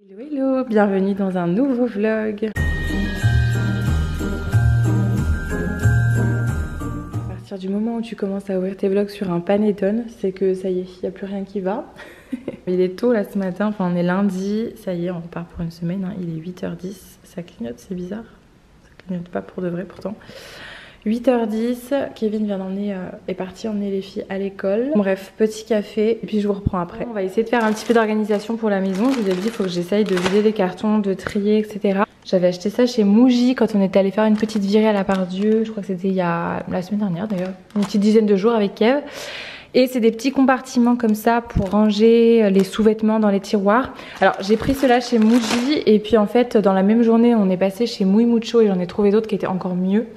Hello hello, bienvenue dans un nouveau vlog. À partir du moment où tu commences à ouvrir tes vlogs sur un Panettone, c'est que ça y est, il n'y a plus rien qui va. Il est tôt là ce matin, enfin on est lundi, ça y est, on repart pour une semaine, hein. Il est 8h10, ça clignote, c'est bizarre. Ça clignote pas pour de vrai pourtant. 8h10, Kevin vient d'emmener, est parti emmener les filles à l'école. Bref, petit café et puis je vous reprends après. On va essayer de faire un petit peu d'organisation pour la maison. Je vous ai dit, il faut que j'essaye de vider les cartons, de trier, etc. J'avais acheté ça chez Muji quand on était allé faire une petite virée à la Part-Dieu. Je crois que c'était il y a la semaine dernière d'ailleurs, une petite dizaine de jours avec Kev. Et c'est des petits compartiments comme ça pour ranger les sous-vêtements dans les tiroirs. Alors j'ai pris cela chez Muji et puis en fait dans la même journée on est passé chez Muy Mucho et j'en ai trouvé d'autres qui étaient encore mieux,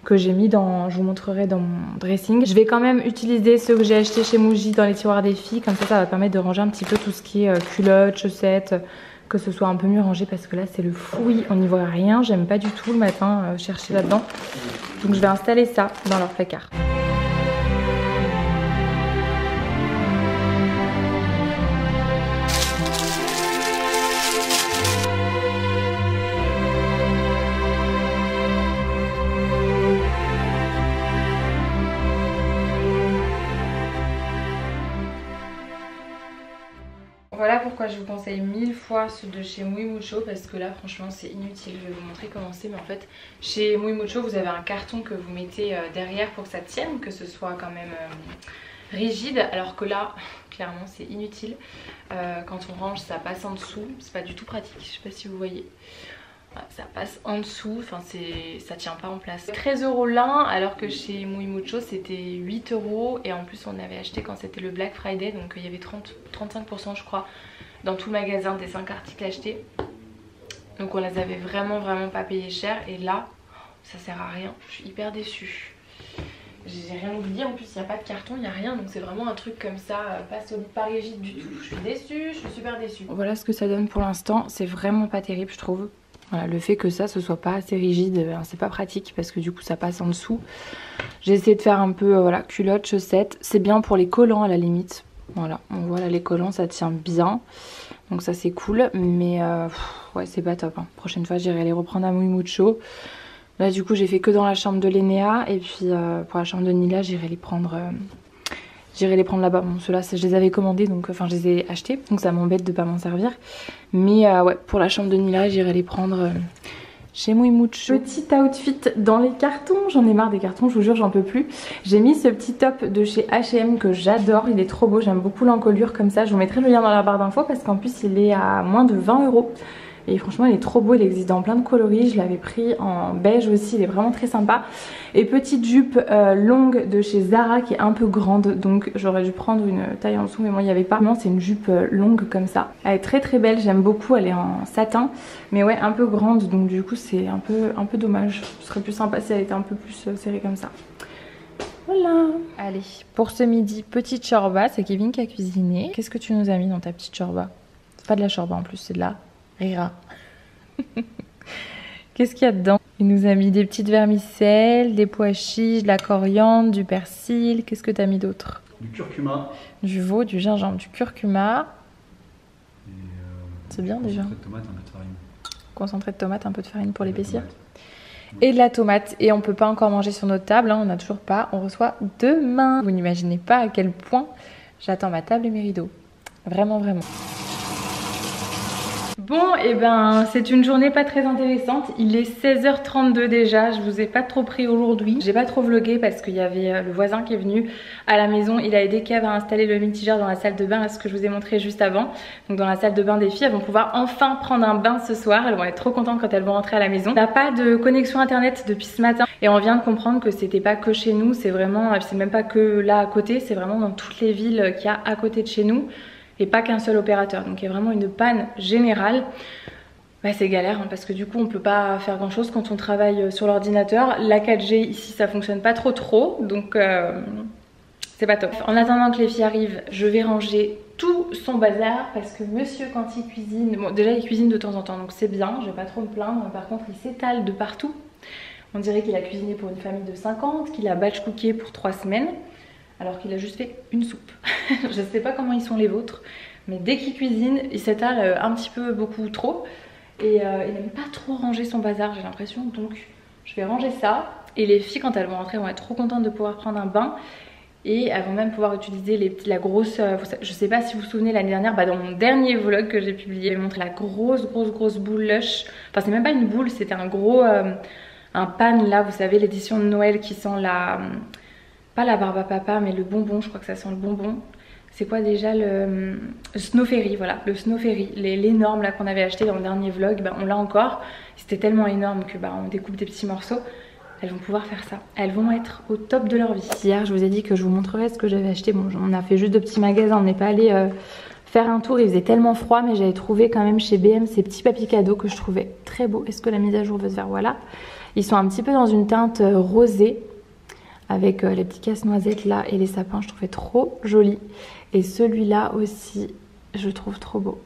que j'ai mis dans, je vous montrerai dans mon dressing. Je vais quand même utiliser ceux que j'ai achetés chez Muji dans les tiroirs des filles, comme ça va permettre de ranger un petit peu tout ce qui est culottes, chaussettes, que ce soit un peu mieux rangé parce que là c'est le fouillis, on n'y voit rien, j'aime pas du tout le matin chercher là-dedans. Donc je vais installer ça dans leur placard. Voilà pourquoi je vous conseille 1000 fois ceux de chez Muy Mucho, parce que là franchement c'est inutile. Je vais vous montrer comment c'est, mais en fait chez Muy Mucho vous avez un carton que vous mettez derrière pour que ça tienne, que ce soit quand même rigide, alors que là clairement c'est inutile. Quand on range ça passe en dessous, c'est pas du tout pratique, je sais pas si vous voyez. Ça passe en dessous, enfin ça tient pas en place. 13 € l'un, alors que chez Muy Mucho c'était 8 € et en plus on avait acheté quand c'était le Black Friday, donc il y avait 35% je crois dans tout le magasin des 5 articles achetés. Donc on les avait vraiment pas payé cher et là ça sert à rien, je suis hyper déçue. J'ai rien oublié, en plus il n'y a pas de carton, il n'y a rien, donc c'est vraiment un truc comme ça, pas solide, pas rigide du tout. Je suis déçue, je suis super déçue. Voilà ce que ça donne pour l'instant, c'est vraiment pas terrible je trouve. Voilà, le fait que ça ce soit pas assez rigide, c'est pas pratique parce que du coup ça passe en dessous. J'ai essayé de faire un peu voilà, culotte, chaussettes. C'est bien pour les collants à la limite. Voilà, on voit là les collants ça tient bien. Donc ça c'est cool. Mais ouais c'est pas top. Hein. Prochaine fois j'irai les reprendre à Muy Mucho. Là du coup j'ai fait que dans la chambre de Lénéa. Et puis pour la chambre de Nila j'irai les prendre... là-bas. Bon, ceux-là, je les avais commandés, donc enfin, je les ai achetés. Donc ça m'embête de pas m'en servir. Mais ouais, pour la chambre de Nila, j'irai les prendre chez Muy Mucho. Petit outfit dans les cartons. J'en ai marre des cartons, je vous jure, j'en peux plus. J'ai mis ce petit top de chez H&M que j'adore. Il est trop beau, j'aime beaucoup l'encolure comme ça. Je vous mettrai le lien dans la barre d'infos parce qu'en plus, il est à moins de 20 €. Et franchement il est trop beau, il existe dans plein de coloris. Je l'avais pris en beige aussi, il est vraiment très sympa. Et petite jupe longue de chez Zara qui est un peu grande, donc j'aurais dû prendre une taille en dessous mais moi il n'y avait pas. Non, c'est une jupe longue comme ça, elle est très belle, j'aime beaucoup, elle est en satin. Mais ouais un peu grande, donc du coup c'est un peu dommage. Ce serait plus sympa si elle était un peu plus serrée comme ça. Voilà. Allez, pour ce midi, petite chorba, c'est Kevin qui a cuisiné. Qu'est-ce que tu nous as mis dans ta petite chorba? C'est pas de la chorba en plus, c'est de la rira. Qu'est-ce qu'il y a dedans? Il nous a mis des petites vermicelles, des pois chiches, de la coriandre, du persil. Qu'est-ce que tu as mis d'autre? Du curcuma. Du veau, du gingembre, du curcuma. C'est bien déjà. Concentré de tomate, un peu de farine. Concentré de tomate, un peu de farine pour l'épaissir. Et de la tomate. Et on peut pas encore manger sur notre table, hein, on n'a toujours pas. On reçoit demain. Vous n'imaginez pas à quel point j'attends ma table et mes rideaux. Vraiment. Bon, et ben c'est une journée pas très intéressante. Il est 16h32 déjà, je vous ai pas trop pris aujourd'hui. J'ai pas trop vlogué parce qu'il y avait le voisin qui est venu à la maison. Il a aidé Kev à installer le mitigeur dans la salle de bain, là, ce que je vous ai montré juste avant. Donc dans la salle de bain des filles, elles vont pouvoir enfin prendre un bain ce soir. Elles vont être trop contentes quand elles vont rentrer à la maison. On n'a pas de connexion internet depuis ce matin et on vient de comprendre que c'était pas que chez nous, c'est vraiment, c'est même pas que là à côté, c'est vraiment dans toutes les villes qu'il y a à côté de chez nous. Et pas qu'un seul opérateur, donc il y a vraiment une panne générale. Bah, c'est galère hein, parce que du coup on peut pas faire grand chose quand on travaille sur l'ordinateur. La 4G ici ça fonctionne pas trop, donc c'est pas top. En attendant que les filles arrivent, je vais ranger tout son bazar parce que monsieur quand il cuisine, bon déjà il cuisine de temps en temps donc c'est bien, je vais pas trop me plaindre. Par contre il s'étale de partout. On dirait qu'il a cuisiné pour une famille de 50, qu'il a batch cooké pour 3 semaines. Alors qu'il a juste fait une soupe. Je sais pas comment ils sont les vôtres, Mais dès qu'il cuisine, il s'étale un petit peu beaucoup trop. Et il n'aime pas trop ranger son bazar, j'ai l'impression. Donc je vais ranger ça. Et les filles, quand elles vont rentrer, vont être trop contentes de pouvoir prendre un bain. Et elles vont même pouvoir utiliser la grosse... je sais pas si vous vous souvenez, l'année dernière, dans mon dernier vlog que j'ai publié, j'ai montré la grosse boule Lush. Enfin c'est même pas une boule, c'était un gros... un pan là, vous savez, l'édition de Noël qui sent la... pas la barbe à papa, mais le bonbon, je crois que ça sent le bonbon. C'est quoi déjà le Snow Fairy, voilà, le Snow Fairy, l'énorme là qu'on avait acheté dans le dernier vlog, on l'a encore. C'était tellement énorme que on découpe des petits morceaux. Elles vont pouvoir faire ça. Elles vont être au top de leur vie. Hier, je vous ai dit que je vous montrerais ce que j'avais acheté. Bon, on a fait juste de petits magasins, on n'est pas allé faire un tour. Il faisait tellement froid, mais j'avais trouvé quand même chez BM ces petits papiers cadeaux que je trouvais très beaux. Est-ce que la mise à jour veut se faire? Voilà. Ils sont un petit peu dans une teinte rosée, avec les petits casse-noisettes là et les sapins. Je trouvais trop jolis. Et celui-là aussi, je trouve trop beau.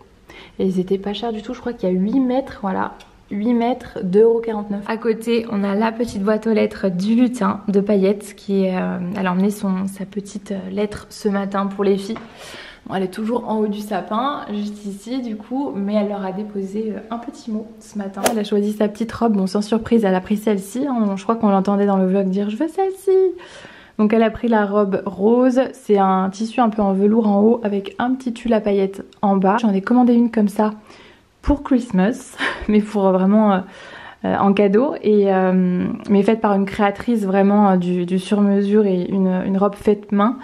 Et ils étaient pas chers du tout. Je crois qu'il y a 8 mètres, voilà. 8 mètres, 2,49 €. À côté, on a la petite boîte aux lettres du lutin de paillettes qui est... elle a emmené sa petite lettre ce matin pour les filles. Bon, elle est toujours en haut du sapin, juste ici du coup, mais elle leur a déposé un petit mot ce matin. Elle a choisi sa petite robe, bon sans surprise, elle a pris celle-ci. Hein. Je crois qu'on l'entendait dans le vlog dire « je veux celle-ci ». Donc elle a pris la robe rose, c'est un tissu un peu en velours en haut avec un petit tulle à paillettes en bas. J'en ai commandé une comme ça pour Christmas, mais pour vraiment en cadeau, mais faite par une créatrice vraiment du sur-mesure et une robe faite main.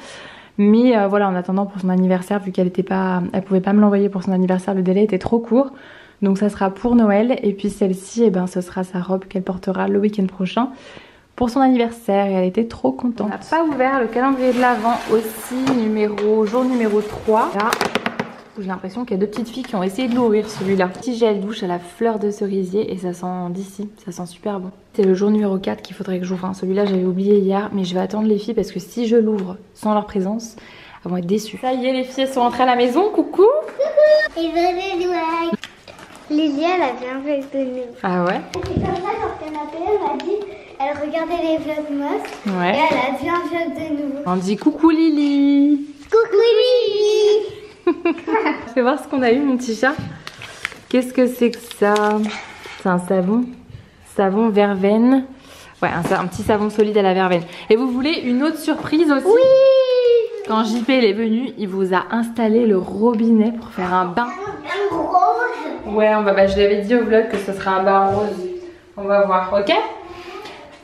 Mais voilà, en attendant pour son anniversaire, vu qu'elle pouvait pas me l'envoyer pour son anniversaire, le délai était trop court. Donc ça sera pour Noël, et puis celle-ci, ce sera sa robe qu'elle portera le week-end prochain pour son anniversaire, et elle était trop contente. On n'a pas ouvert le calendrier de l'Avent aussi, jour numéro 3. Là, j'ai l'impression qu'il y a 2 petites filles qui ont essayé de l'ouvrir celui-là. Petit gel douche à la fleur de cerisier et ça sent d'ici, ça sent super bon. C'est le jour numéro 4 qu'il faudrait que j'ouvre. Celui-là j'avais oublié hier, mais je vais attendre les filles parce que si je l'ouvre sans leur présence, elles vont être déçues. Ça y est, les filles sont rentrées à la maison, coucou. Coucou. Et venez jouer. Lily, elle a bien fait de nous. Ah ouais? C'est comme ça sur le canapé, elle m'a dit, elle regardait les vlogmas, ouais. Et elle a dit un vlog de nous. On dit coucou Lily. Coucou Lily. Fais voir ce qu'on a eu, mon petit chat. Qu'est-ce que c'est que ça? C'est un savon. Savon verveine. Ouais, un petit savon solide à la verveine. Et vous voulez une autre surprise aussi? Oui. Quand JP est venu, il vous a installé le robinet pour faire un bain. Un rose. Ouais, je l'avais dit au vlog que ce sera un bain rose. On va voir, ok?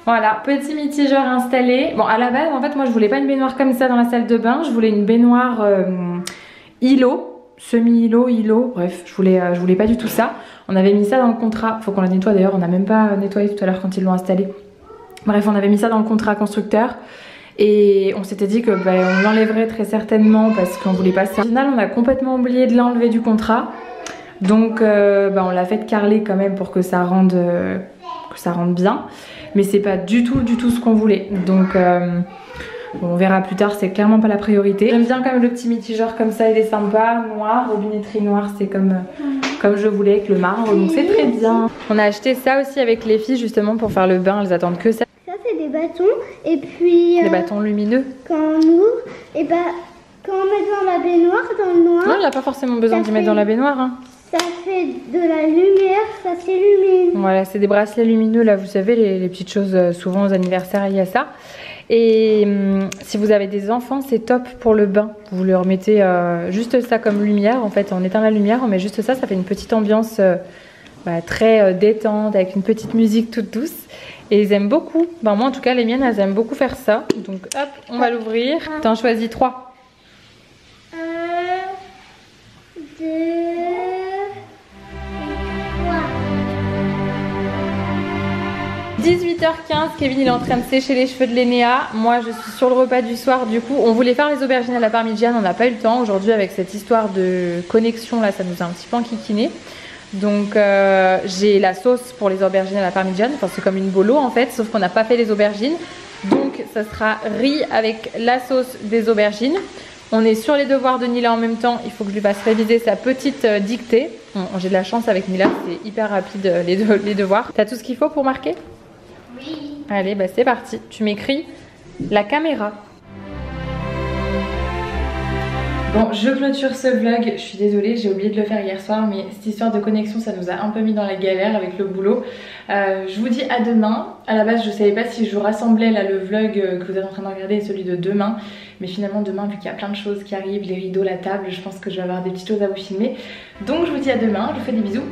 Voilà, petit mitigeur installé. Bon, à la base, en fait, moi, je voulais pas une baignoire comme ça dans la salle de bain. Je voulais une baignoire îlot, semi-îlot, bref, je voulais pas du tout ça. On avait mis ça dans le contrat. Faut qu'on la nettoie d'ailleurs, on n'a même pas nettoyé tout à l'heure quand ils l'ont installé. Bref, on avait mis ça dans le contrat constructeur. Et on s'était dit que on l'enlèverait très certainement parce qu'on voulait pas ça. Au final, on a complètement oublié de l'enlever du contrat. Donc, on l'a fait carreler quand même pour que ça rende bien. Mais c'est pas du tout ce qu'on voulait. Donc on verra plus tard, c'est clairement pas la priorité. J'aime bien quand même le petit mitigeur comme ça, il est sympa, noir, robinetterie noire, c'est comme je voulais avec le marbre, donc c'est très bien. On a acheté ça aussi avec les filles justement pour faire le bain, elles attendent que ça. Ça c'est des bâtons, et puis... Des bâtons lumineux. Quand on ouvre, et quand on met dans la baignoire, dans le noir... Non, il n'y a pas forcément besoin d'y mettre dans la baignoire. Hein. Ça fait de la lumière, ça s'illumine. Voilà, c'est des bracelets lumineux là, vous savez, les petites choses, souvent aux anniversaires il y a ça. Et si vous avez des enfants, c'est top pour le bain. Vous leur mettez juste ça comme lumière, en fait on éteint la lumière, on met juste ça, ça fait une petite ambiance très détente, avec une petite musique toute douce. Et ils aiment beaucoup, moi en tout cas les miennes elles aiment beaucoup faire ça. Donc hop, on va l'ouvrir. T'en choisis 3. 1, 2... 18h15, Kevin il est en train de sécher les cheveux de Lénéa. Moi je suis sur le repas du soir. Du coup on voulait faire les aubergines à la parmigiane, on n'a pas eu le temps. Aujourd'hui avec cette histoire de connexion là, ça nous a un petit peu enquiquiné. Donc j'ai la sauce pour les aubergines à la parmigiane. Enfin c'est comme une bolo en fait, sauf qu'on n'a pas fait les aubergines. Donc ça sera riz avec la sauce des aubergines. On est sur les devoirs de Nila en même temps. Il faut que je lui fasse réviser sa petite dictée. Bon, j'ai de la chance avec Nila, c'est hyper rapide les devoirs. T'as tout ce qu'il faut pour marquer? Oui. Allez, c'est parti. Tu m'écris la caméra. Bon, je clôture ce vlog, je suis désolée, j'ai oublié de le faire hier soir, mais cette histoire de connexion, ça nous a un peu mis dans la galère avec le boulot. Je vous dis à demain. À la base, je savais pas si je vous rassemblais là le vlog que vous êtes en train de regarder et celui de demain. Mais finalement, demain, vu qu'il y a plein de choses qui arrivent, les rideaux, la table, je pense que je vais avoir des petites choses à vous filmer. Donc, je vous dis à demain, je vous fais des bisous.